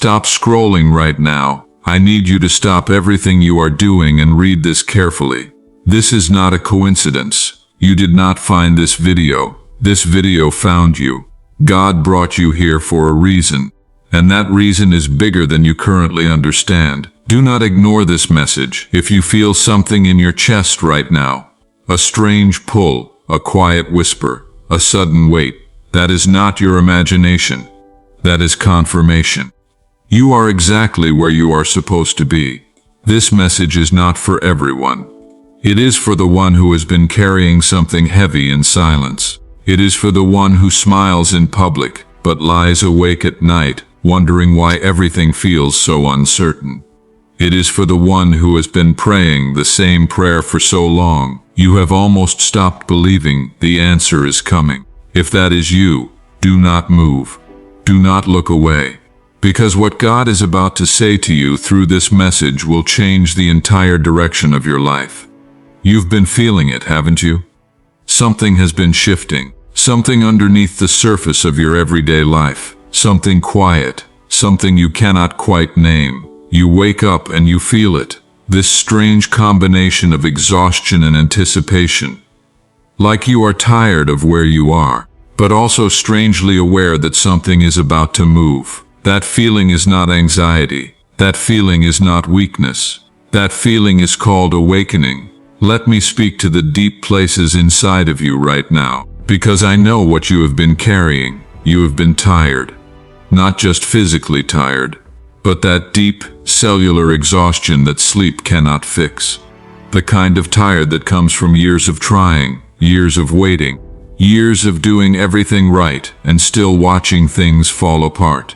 Stop scrolling right now. I need you to stop everything you are doing and read this carefully. This is not a coincidence. You did not find this video. This video found you. God brought you here for a reason. And that reason is bigger than you currently understand. Do not ignore this message. If you feel something in your chest right now, a strange pull, a quiet whisper, a sudden weight, that is not your imagination. That is confirmation. You are exactly where you are supposed to be. This message is not for everyone. It is for the one who has been carrying something heavy in silence. It is for the one who smiles in public, but lies awake at night, wondering why everything feels so uncertain. It is for the one who has been praying the same prayer for so long, you have almost stopped believing the answer is coming. If that is you, do not move. Do not look away. Because what God is about to say to you through this message will change the entire direction of your life. You've been feeling it, haven't you? Something has been shifting. Something underneath the surface of your everyday life. Something quiet. Something you cannot quite name. You wake up and you feel it. This strange combination of exhaustion and anticipation. Like you are tired of where you are, but also strangely aware that something is about to move. That feeling is not anxiety. That feeling is not weakness. That feeling is called awakening. Let me speak to the deep places inside of you right now, because I know what you have been carrying. You have been tired. Not just physically tired, but that deep, cellular exhaustion that sleep cannot fix. The kind of tired that comes from years of trying, years of waiting, years of doing everything right and still watching things fall apart.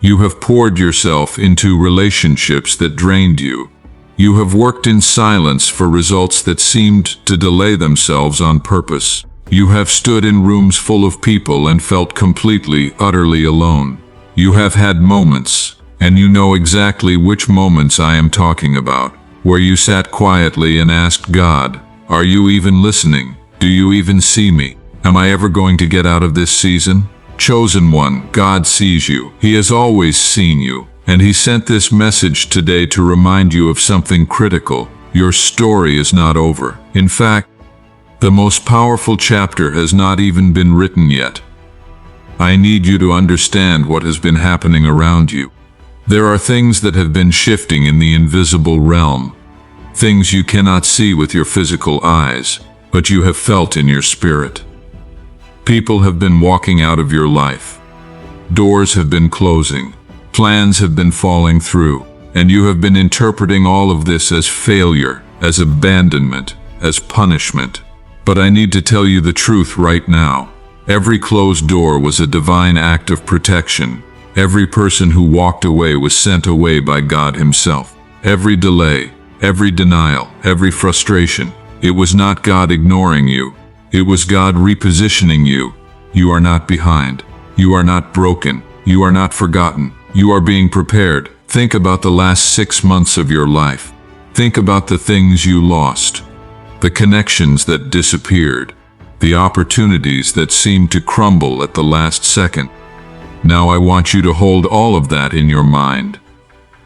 You have poured yourself into relationships that drained you. You have worked in silence for results that seemed to delay themselves on purpose. You have stood in rooms full of people and felt completely, utterly alone. You have had moments, and you know exactly which moments I am talking about, where you sat quietly and asked God, "Are you even listening? Do you even see me? Am I ever going to get out of this season?" Chosen one, God sees you. He has always seen you. And He sent this message today to remind you of something critical. Your story is not over. In fact, the most powerful chapter has not even been written yet. I need you to understand what has been happening around you. There are things that have been shifting in the invisible realm. Things you cannot see with your physical eyes, but you have felt in your spirit. People have been walking out of your life. Doors have been closing. Plans have been falling through, and you have been interpreting all of this as failure, as abandonment, as punishment. But I need to tell you the truth right now. Every closed door was a divine act of protection. Every person who walked away was sent away by God Himself. Every delay, every denial, every frustration, it was not God ignoring you. It was God repositioning you. You are not behind. You are not broken. You are not forgotten. You are being prepared. Think about the last 6 months of your life. Think about the things you lost, the connections that disappeared, the opportunities that seemed to crumble at the last second. Now I want you to hold all of that in your mind.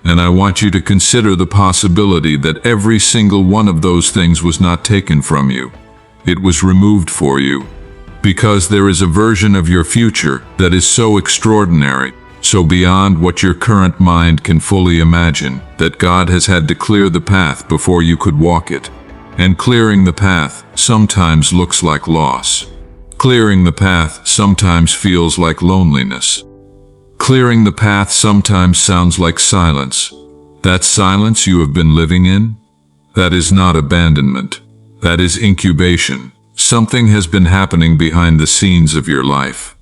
And I want you to consider the possibility that every single one of those things was not taken from you. It was removed for you. Because there is a version of your future that is so extraordinary, so beyond what your current mind can fully imagine, that God has had to clear the path before you could walk it. And clearing the path sometimes looks like loss. Clearing the path sometimes feels like loneliness. Clearing the path sometimes sounds like silence. That silence you have been living in? That is not abandonment. That is incubation. Something has been happening behind the scenes of your life.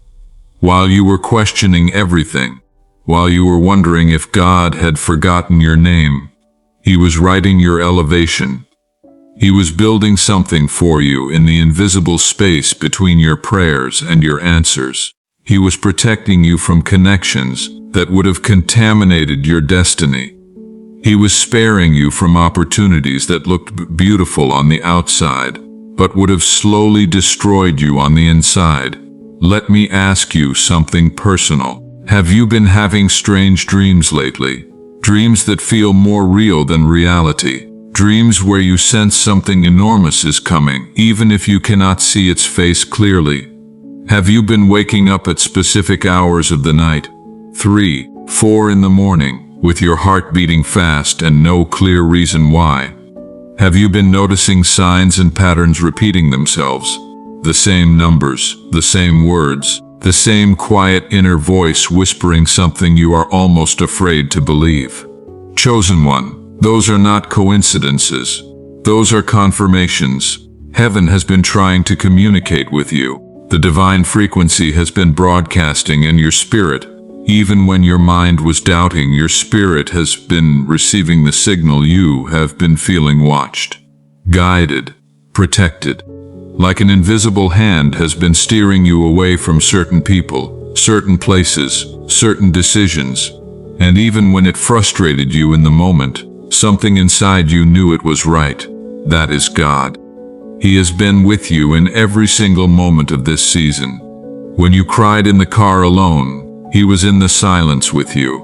While you were questioning everything, while you were wondering if God had forgotten your name, He was writing your elevation. He was building something for you in the invisible space between your prayers and your answers. He was protecting you from connections that would have contaminated your destiny. He was sparing you from opportunities that looked beautiful on the outside, but would have slowly destroyed you on the inside. Let me ask you something personal. Have you been having strange dreams lately? Dreams that feel more real than reality. Dreams where you sense something enormous is coming, even if you cannot see its face clearly. Have you been waking up at specific hours of the night, 3, 4 in the morning, with your heart beating fast and no clear reason why? Have you been noticing signs and patterns repeating themselves? The same numbers, the same words, the same quiet inner voice whispering something you are almost afraid to believe. Chosen one, those are not coincidences. Those are confirmations. Heaven has been trying to communicate with you. The divine frequency has been broadcasting in your spirit. Even when your mind was doubting, your spirit has been receiving the signal. You have been feeling watched, guided, protected. Like an invisible hand has been steering you away from certain people, certain places, certain decisions. And even when it frustrated you in the moment, something inside you knew it was right. That is God. He has been with you in every single moment of this season. When you cried in the car alone, He was in the silence with you.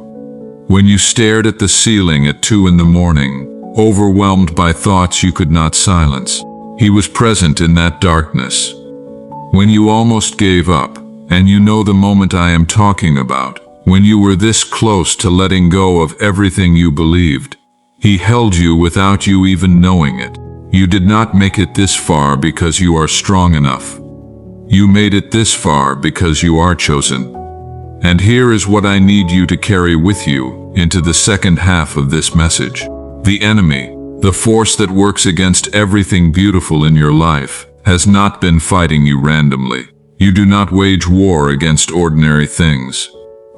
When you stared at the ceiling at 2 in the morning, overwhelmed by thoughts you could not silence, He was present in that darkness. When you almost gave up, and you know the moment I am talking about, when you were this close to letting go of everything you believed, He held you without you even knowing it. You did not make it this far because you are strong enough. You made it this far because you are chosen. And here is what I need you to carry with you into the second half of this message. The enemy, the force that works against everything beautiful in your life, has not been fighting you randomly. You do not wage war against ordinary things.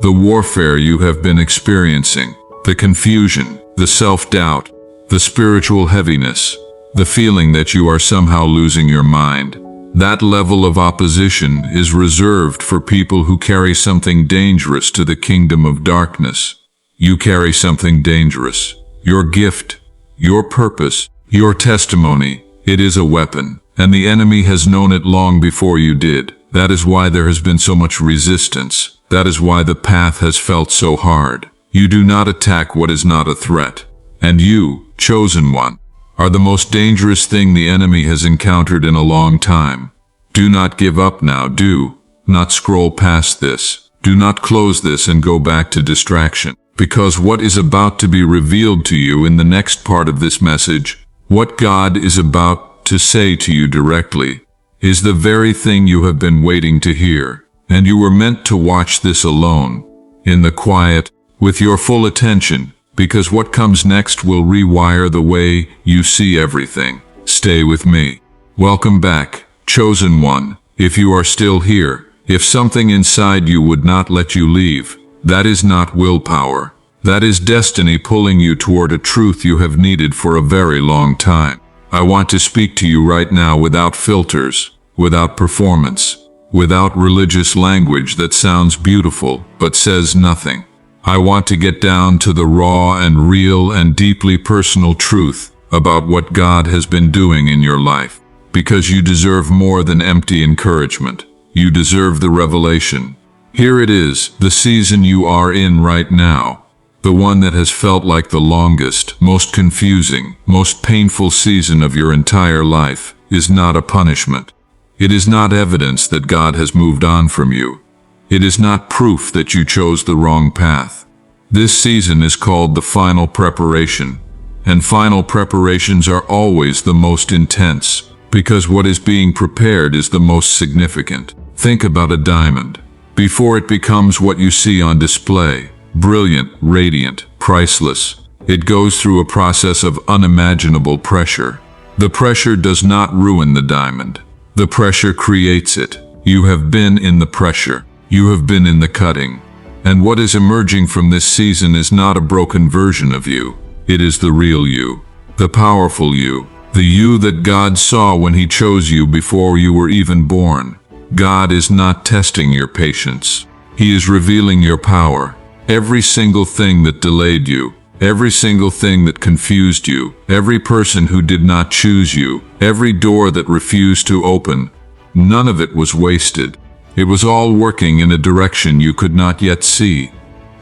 The warfare you have been experiencing, the confusion, the self-doubt, the spiritual heaviness, the feeling that you are somehow losing your mind, that level of opposition is reserved for people who carry something dangerous to the kingdom of darkness. You carry something dangerous. Your gift, your purpose, your testimony, it is a weapon, and the enemy has known it long before you did. That is why there has been so much resistance. That is why the path has felt so hard. You do not attack what is not a threat. And you, chosen one, are the most dangerous thing the enemy has encountered in a long time. Do not give up now. Do not scroll past this. Do not close this and go back to distraction. Because what is about to be revealed to you in the next part of this message, what God is about to say to you directly, is the very thing you have been waiting to hear. And you were meant to watch this alone, in the quiet, with your full attention, because what comes next will rewire the way you see everything. Stay with me. Welcome back, chosen one. If you are still here, if something inside you would not let you leave, that is not willpower. That is destiny pulling you toward a truth you have needed for a very long time. I want to speak to you right now without filters, without performance, without religious language that sounds beautiful but says nothing. I want to get down to the raw and real and deeply personal truth about what God has been doing in your life. Because you deserve more than empty encouragement. You deserve the revelation. Here it is, the season you are in right now. The one that has felt like the longest, most confusing, most painful season of your entire life is not a punishment. It is not evidence that God has moved on from you. It is not proof that you chose the wrong path. This season is called the final preparation, and final preparations are always the most intense, because what is being prepared is the most significant. Think about a diamond. Before it becomes what you see on display, brilliant, radiant, priceless, it goes through a process of unimaginable pressure. The pressure does not ruin the diamond. The pressure creates it. You have been in the pressure. You have been in the cutting. And what is emerging from this season is not a broken version of you. It is the real you, the powerful you, the you that God saw when He chose you before you were even born. God is not testing your patience. He is revealing your power. Every single thing that delayed you, every single thing that confused you, every person who did not choose you, every door that refused to open, none of it was wasted. It was all working in a direction you could not yet see.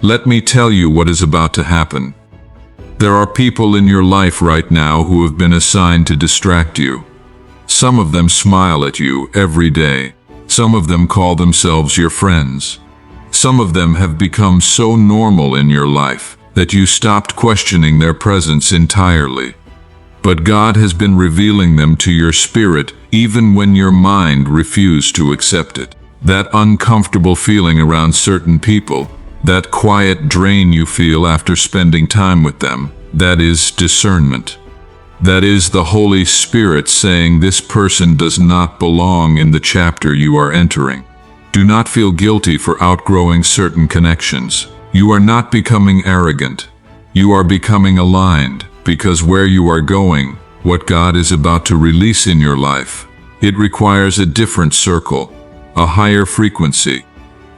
Let me tell you what is about to happen. There are people in your life right now who have been assigned to distract you. Some of them smile at you every day. Some of them call themselves your friends. Some of them have become so normal in your life that you stopped questioning their presence entirely. But God has been revealing them to your spirit even when your mind refused to accept it. That uncomfortable feeling around certain people, that quiet drain you feel after spending time with them, that is discernment. That is the Holy Spirit saying this person does not belong in the chapter you are entering. Do not feel guilty for outgrowing certain connections. You are not becoming arrogant. You are becoming aligned, because where you are going, what God is about to release in your life, it requires a different circle, a higher frequency.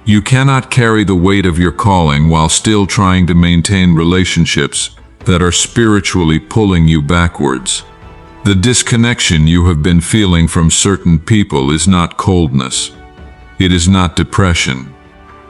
You cannot carry the weight of your calling while still trying to maintain relationships that are spiritually pulling you backwards. The disconnection you have been feeling from certain people is not coldness. It is not depression.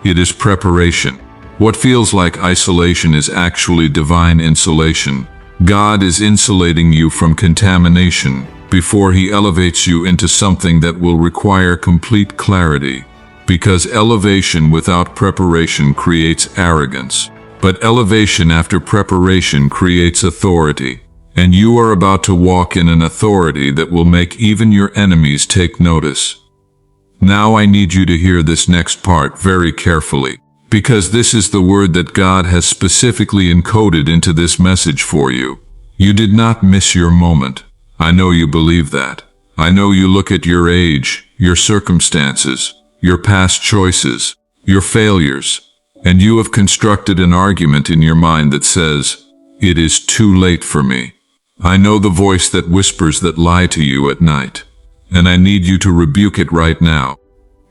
It is preparation. What feels like isolation is actually divine insulation. God is insulating you from contamination before He elevates you into something that will require complete clarity. Because elevation without preparation creates arrogance. But elevation after preparation creates authority. And you are about to walk in an authority that will make even your enemies take notice. Now I need you to hear this next part very carefully, because this is the word that God has specifically encoded into this message for you. You did not miss your moment. I know you believe that. I know you look at your age, your circumstances, your past choices, your failures, and you have constructed an argument in your mind that says, "It is too late for me." I know the voice that whispers that lie to you at night, and I need you to rebuke it right now,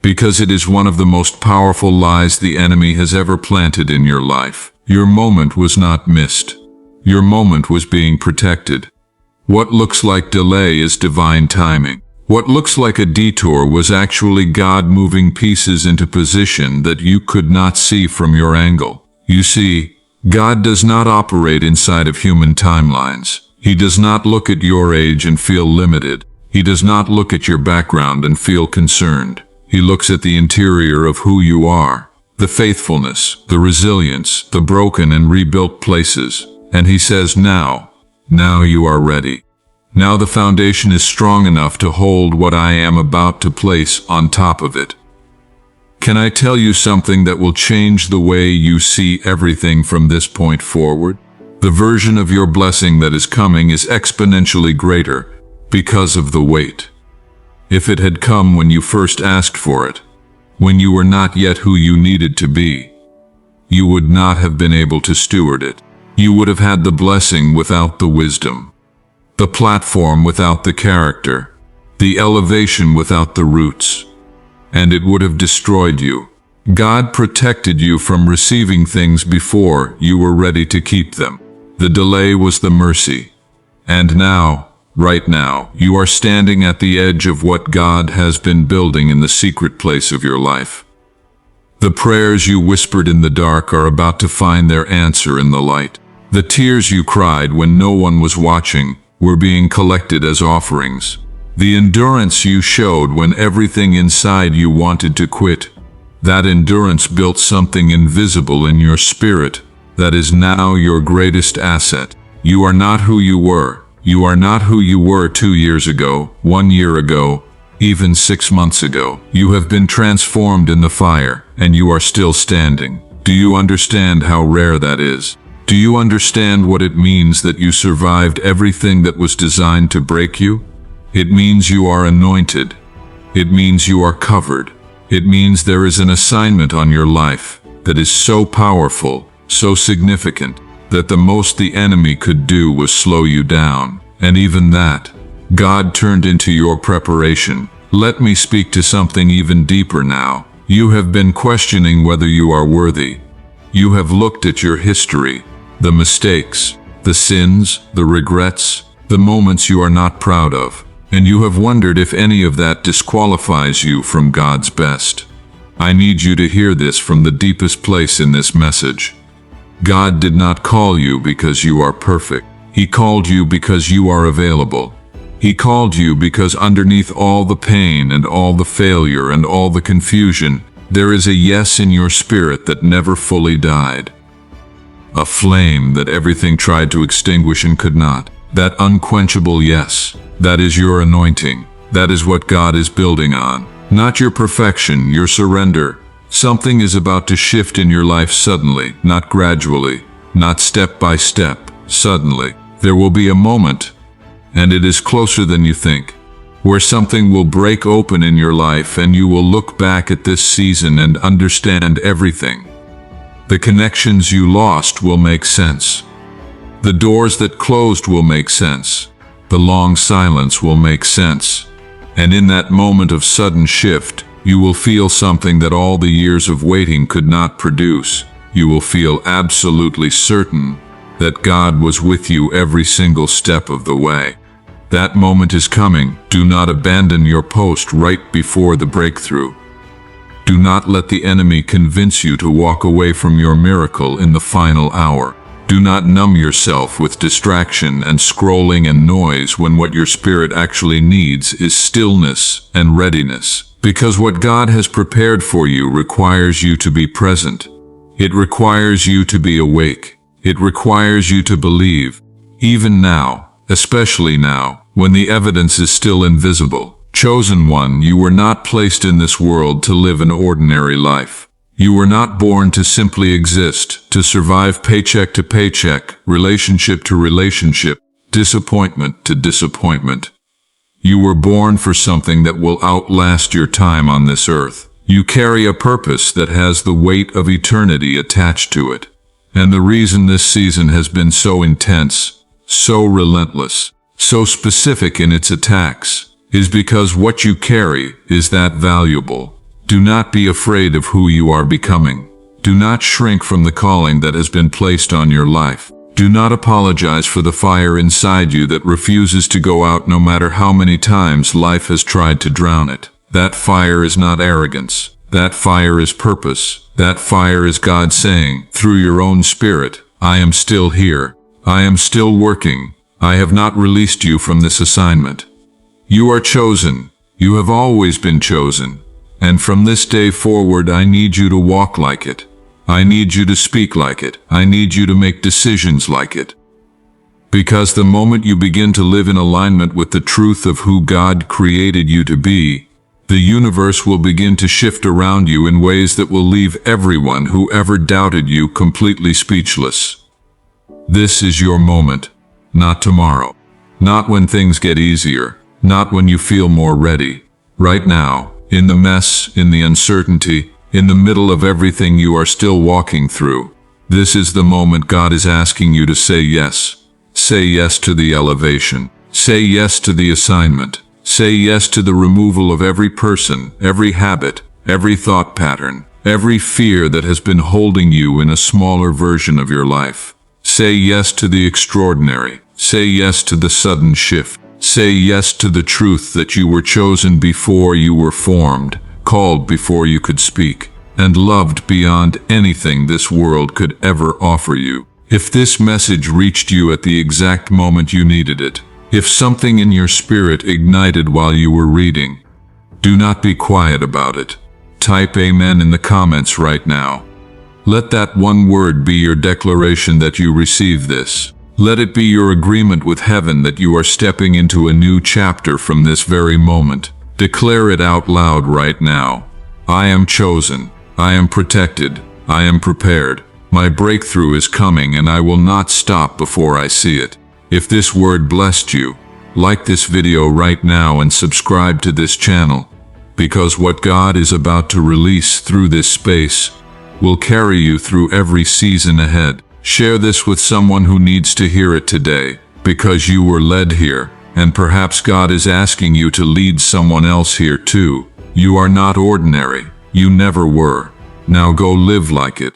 because it is one of the most powerful lies the enemy has ever planted in your life. Your moment was not missed. Your moment was being protected. What looks like delay is divine timing. What looks like a detour was actually God moving pieces into position that you could not see from your angle. You see, God does not operate inside of human timelines. He does not look at your age and feel limited. He does not look at your background and feel concerned. He looks at the interior of who you are, the faithfulness, the resilience, the broken and rebuilt places. And He says, now you are ready. Now the foundation is strong enough to hold what I am about to place on top of it. Can I tell you something that will change the way you see everything from this point forward? The version of your blessing that is coming is exponentially greater because of the wait. If it had come when you first asked for it, when you were not yet who you needed to be, you would not have been able to steward it. You would have had the blessing without the wisdom, the platform without the character, the elevation without the roots, and it would have destroyed you. God protected you from receiving things before you were ready to keep them. The delay was the mercy. And now, right now, you are standing at the edge of what God has been building in the secret place of your life. The prayers you whispered in the dark are about to find their answer in the light. The tears you cried when no one was watching were being collected as offerings. The endurance you showed when everything inside you wanted to quit, that endurance built something invisible in your spirit that is now your greatest asset. You are not who you were. You are not who you were 2 years ago, 1 year ago, even 6 months ago. You have been transformed in the fire, and you are still standing. Do you understand how rare that is? Do you understand what it means that you survived everything that was designed to break you? It means you are anointed. It means you are covered. It means there is an assignment on your life that is so powerful, so significant, that the most the enemy could do was slow you down. And even that, God turned into your preparation. Let me speak to something even deeper now. You have been questioning whether you are worthy. You have looked at your history, the mistakes, the sins, the regrets, the moments you are not proud of, and you have wondered if any of that disqualifies you from God's best. I need you to hear this from the deepest place in this message. God did not call you because you are perfect. He called you because you are available. He called you because underneath all the pain and all the failure and all the confusion, there is a yes in your spirit that never fully died. A flame that everything tried to extinguish and could not. That unquenchable yes. That is your anointing. That is what God is building on. Not your perfection, your surrender. Something is about to shift in your life suddenly, not gradually, not step by step, suddenly. There will be a moment, and it is closer than you think, where something will break open in your life and you will look back at this season and understand everything. The connections you lost will make sense. The doors that closed will make sense. The long silence will make sense. And in that moment of sudden shift, you will feel something that all the years of waiting could not produce. You will feel absolutely certain that God was with you every single step of the way. That moment is coming. Do not abandon your post right before the breakthrough. Do not let the enemy convince you to walk away from your miracle in the final hour. Do not numb yourself with distraction and scrolling and noise when what your spirit actually needs is stillness and readiness. Because what God has prepared for you requires you to be present. It requires you to be awake. It requires you to believe, even now, especially now, when the evidence is still invisible. Chosen one, you were not placed in this world to live an ordinary life. You were not born to simply exist, to survive paycheck to paycheck, relationship to relationship, disappointment to disappointment. You were born for something that will outlast your time on this earth. You carry a purpose that has the weight of eternity attached to it. And the reason this season has been so intense, so relentless, so specific in its attacks, is because what you carry is that valuable. Do not be afraid of who you are becoming. Do not shrink from the calling that has been placed on your life. Do not apologize for the fire inside you that refuses to go out no matter how many times life has tried to drown it. That fire is not arrogance. That fire is purpose. That fire is God saying, through your own spirit, I am still here. I am still working. I have not released you from this assignment. You are chosen. You have always been chosen. And from this day forward, I need you to walk like it. I need you to speak like it. I need you to make decisions like it. Because the moment you begin to live in alignment with the truth of who God created you to be, the universe will begin to shift around you in ways that will leave everyone who ever doubted you completely speechless. This is your moment, not tomorrow. Not when things get easier. Not when you feel more ready. Right now. In the mess, in the uncertainty, in the middle of everything you are still walking through. This is the moment God is asking you to say yes. Say yes to the elevation. Say yes to the assignment. Say yes to the removal of every person, every habit, every thought pattern, every fear that has been holding you in a smaller version of your life. Say yes to the extraordinary. Say yes to the sudden shift. Say yes to the truth that you were chosen before you were formed, called before you could speak, and loved beyond anything this world could ever offer you. If this message reached you at the exact moment you needed it, if something in your spirit ignited while you were reading, do not be quiet about it. Type Amen in the comments right now. Let that one word be your declaration that you receive this. Let it be your agreement with heaven that you are stepping into a new chapter from this very moment. Declare it out loud right now. I am chosen. I am protected. I am prepared. My breakthrough is coming and I will not stop before I see it. If this word blessed you, like this video right now and subscribe to this channel, because what God is about to release through this space will carry you through every season ahead. Share this with someone who needs to hear it today, because you were led here, and perhaps God is asking you to lead someone else here too. You are not ordinary. You never were. Now go live like it.